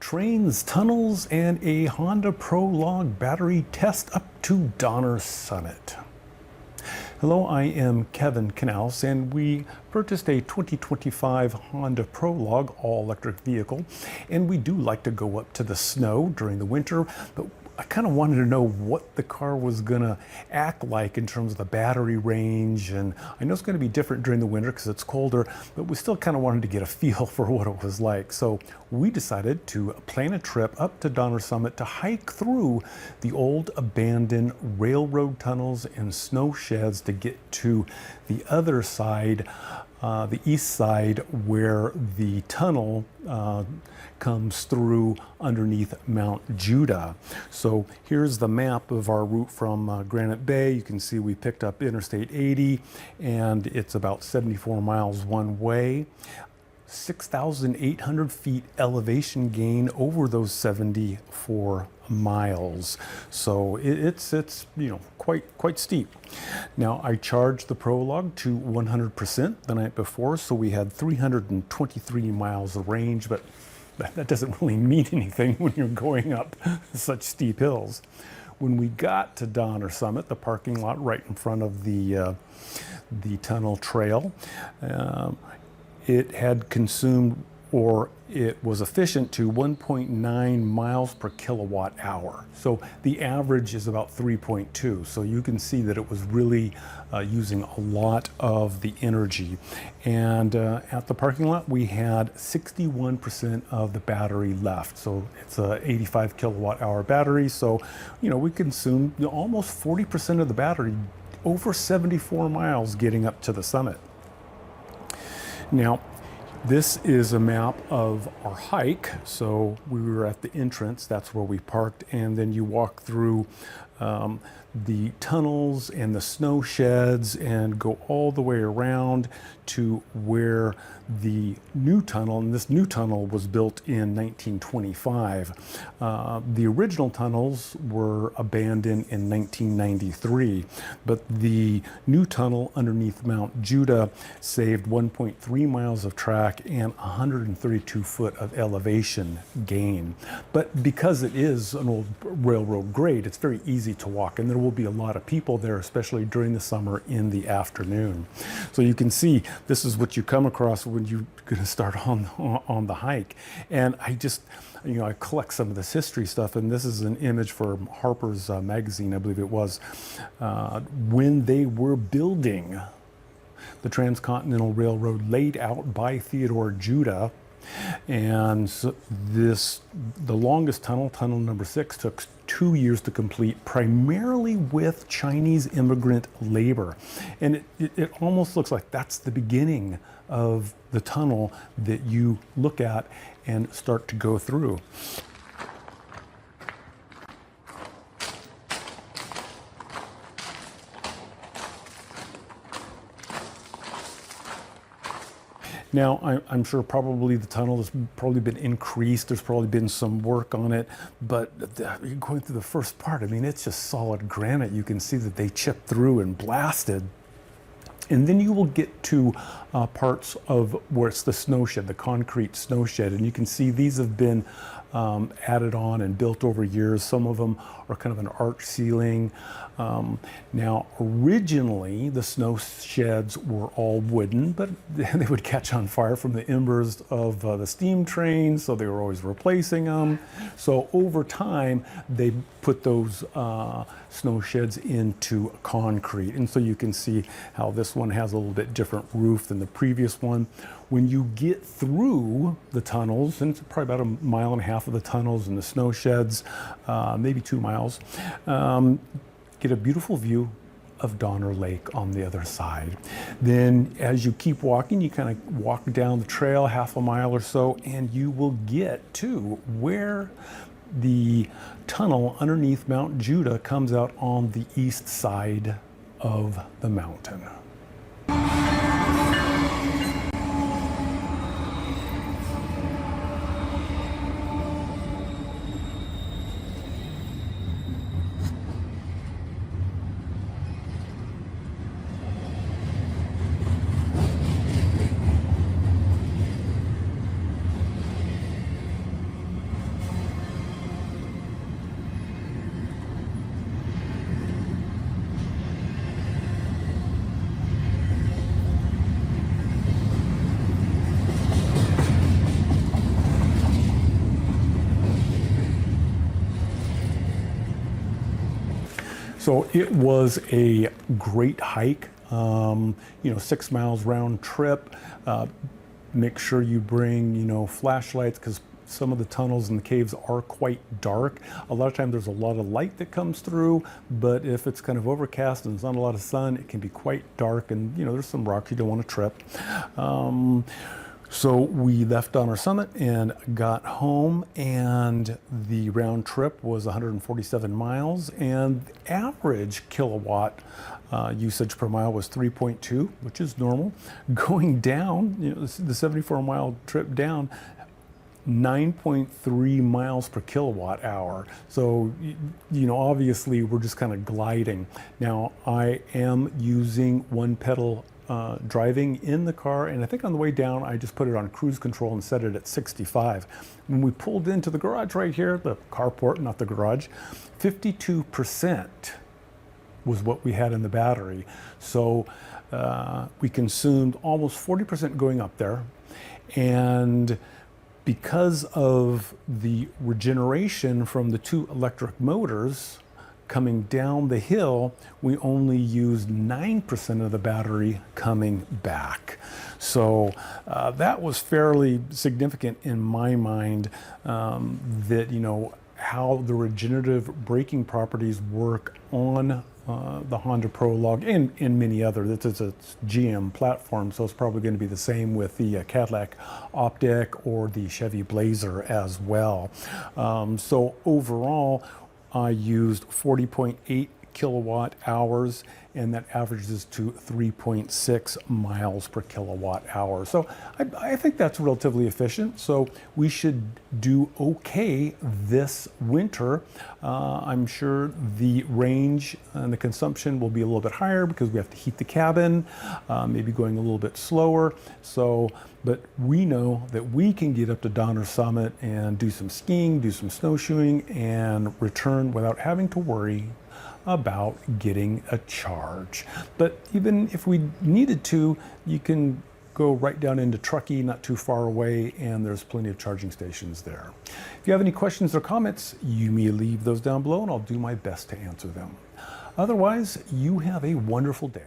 trains, tunnels, and a Honda Prologue battery test up to Donner Summit. Hello, I am Kevin Canals, and we purchased a 2025 Honda Prologue all-electric vehicle, and we do like to go up to the snow during the winter, but I kind of wanted to know what the car was going to act like in terms of the battery range, and I know it's going to be different during the winter because it's colder, but we still kind of wanted to get a feel for what it was like. So we decided to plan a trip up to Donner Summit to hike through the old abandoned railroad tunnels and snow sheds to get to the other side, the east side, where the tunnel comes through underneath Mount Judah. So here's the map of our route from Granite Bay. You can see we picked up Interstate 80, and it's about 74 miles one way. 6,800 feet elevation gain over those 74 miles. So it's quite steep. Now, I charged the Prologue to 100% the night before, so we had 323 miles of range, but that doesn't really mean anything when you're going up such steep hills. When we got to Donner Summit, the parking lot right in front of the tunnel trail, it had consumed, or it was efficient to 1.9 miles per kilowatt hour. So the average is about 3.2. So you can see that it was really using a lot of the energy. And at the parking lot, we had 61% of the battery left. So it's a 85 kilowatt hour battery. So, we consumed almost 40% of the battery over 74 miles getting up to the summit. Now, this is a map of our hike. So we were at the entrance, that's where we parked, and then you walk through the tunnels and the snow sheds and go all the way around to where the new tunnel, and this new tunnel was built in 1925. The original tunnels were abandoned in 1993, but the new tunnel underneath Mount Judah saved 1.3 miles of track and 132 foot of elevation gain. But because it is an old railroad grade, it's very easy to walk, and there will be a lot of people there, especially during the summer in the afternoon. So you can see this is what you come across when you're going to start on the hike. And I just, I collect some of this history stuff, and this is an image for Harper's magazine, I believe it was, when they were building the Transcontinental Railroad laid out by Theodore Judah. And so the longest tunnel, tunnel number 6, took 2 years to complete, primarily with Chinese immigrant labor. And it almost looks like that's the beginning of the tunnel that you look at and start to go through. Now, I'm sure probably the tunnel has probably been increased. There's probably been some work on it, but going through the first part, it's just solid granite. You can see that they chipped through and blasted. And then you will get to parts of where it's the snow shed, the concrete snow shed. And you can see these have been added on and built over years. Some of them are kind of an arch ceiling. Now, originally, the snow sheds were all wooden, but they would catch on fire from the embers of the steam trains, so they were always replacing them. So over time, they put those snow sheds into concrete. And so you can see how this one has a little bit different roof than the previous one. When you get through the tunnels, and it's probably about 1.5 miles of the tunnels and the snow sheds, maybe 2 miles, get a beautiful view of Donner Lake on the other side. Then as you keep walking, you kind of walk down the trail 1/2 mile or so, and you will get to where the tunnel underneath Mount Judah comes out on the east side of the mountain. So it was a great hike, 6 miles round trip. Make sure you bring, flashlights, because some of the tunnels and the caves are quite dark. A lot of times there's a lot of light that comes through, but if it's kind of overcast and there's not a lot of sun, it can be quite dark, and there's some rocks you don't want to trip. So we left on our summit and got home, and the round trip was 147 miles, and the average kilowatt usage per mile was 3.2, which is normal. Going down, the 74-mile trip down, 9.3 miles per kilowatt hour. So, obviously we're just kind of gliding. Now, I am using one pedal driving in the car, and I think on the way down I just put it on cruise control and set it at 65. When we pulled into the garage right here, the carport, not the garage, 52% was what we had in the battery. So we consumed almost 40% going up there, and because of the regeneration from the 2 electric motors coming down the hill, we only used 9% of the battery coming back. So that was fairly significant in my mind, that how the regenerative braking properties work on the Honda Prologue and many other. This is a GM platform, so it's probably going to be the same with the Cadillac Optic or the Chevy Blazer as well. So overall, I used 40.8 kilowatt hours, and that averages to 3.6 miles per kilowatt hour. So I think that's relatively efficient. So we should do okay this winter. I'm sure the range and the consumption will be a little bit higher because we have to heat the cabin, maybe going a little bit slower. But we know that we can get up to Donner Summit and do some skiing, do some snowshoeing, and return without having to worry about getting a charge. But even if we needed to, you can go right down into Truckee, not too far away, and there's plenty of charging stations there. If you have any questions or comments, you may leave those down below, and I'll do my best to answer them. Otherwise, you have a wonderful day.